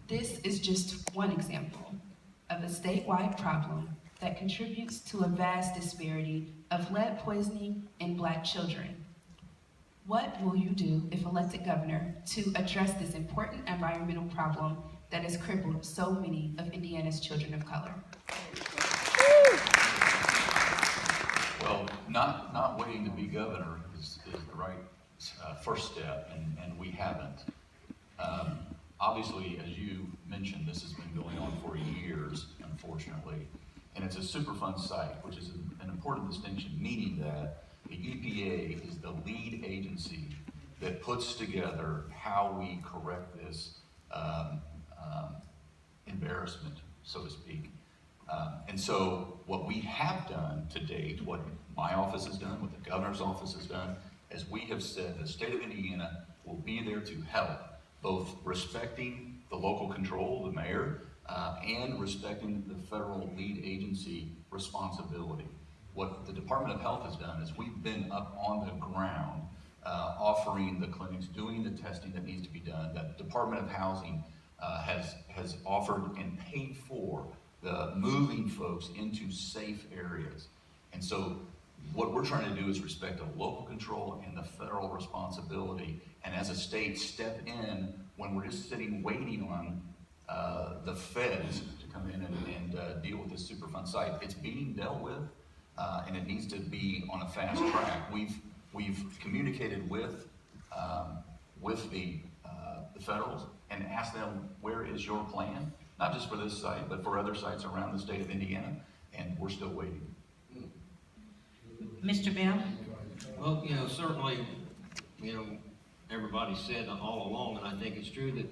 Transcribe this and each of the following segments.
This is just one example of a statewide problem that contributes to a vast disparity of lead poisoning in Black children. What will you do, if elected governor, to address this important environmental problem that has crippled so many of Indiana's children of color? Well, not waiting to be governor is the right first step, and we haven't. Obviously, as you mentioned, this has been going on for years, unfortunately, and it's a Superfund site, which is an important distinction, meaning that the EPA is the lead agency that puts together how we correct this embarrassment, so to speak. And so what we have done to date, what my office has done, what the governor's office has done, is we have said the state of Indiana will be there to help, both respecting the local control, the mayor, and respecting the federal lead agency responsibility. What the Department of Health has done is we've been up on the ground offering the clinics, doing the testing that needs to be done. That Department of Housing has offered and paid for the moving folks into safe areas. And so what we're trying to do is respect the local control and the federal responsibility, and as a state step in when we're just sitting waiting on the feds to come in and deal with this Superfund site. It's being dealt with, and it needs to be on a fast track. We've communicated with the federals and asked them, where is your plan? Not just for this site, but for other sites around the state of Indiana, and we're still waiting. Mr. Bell? Well, certainly, everybody said all along, and I think it's true that,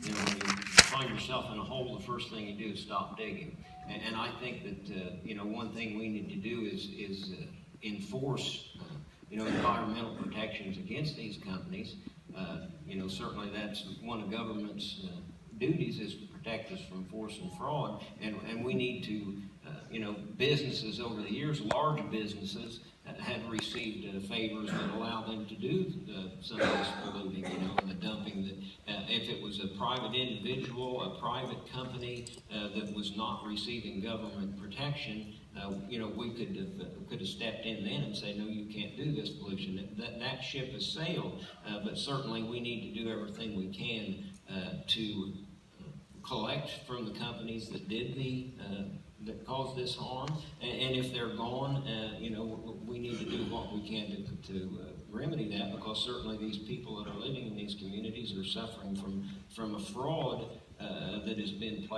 when you find yourself in a hole, the first thing you do is stop digging. And I think that, one thing we need to do is enforce, environmental protections against these companies. Certainly that's one of government's duties, is to protect us from force and fraud. And we need to, businesses over the years, large businesses, have received favors that allow them to do some of this polluting, and the dumping. That if it was a private individual, a private company that was not receiving government protection, we could have stepped in then and said, no, you can't do this pollution. That ship has sailed, but certainly we need to do everything we can to collect from the companies that did that caused this harm, and if they're gone, we need to do what we can to remedy that, because certainly these people that are living in these communities are suffering from a fraud that has been placed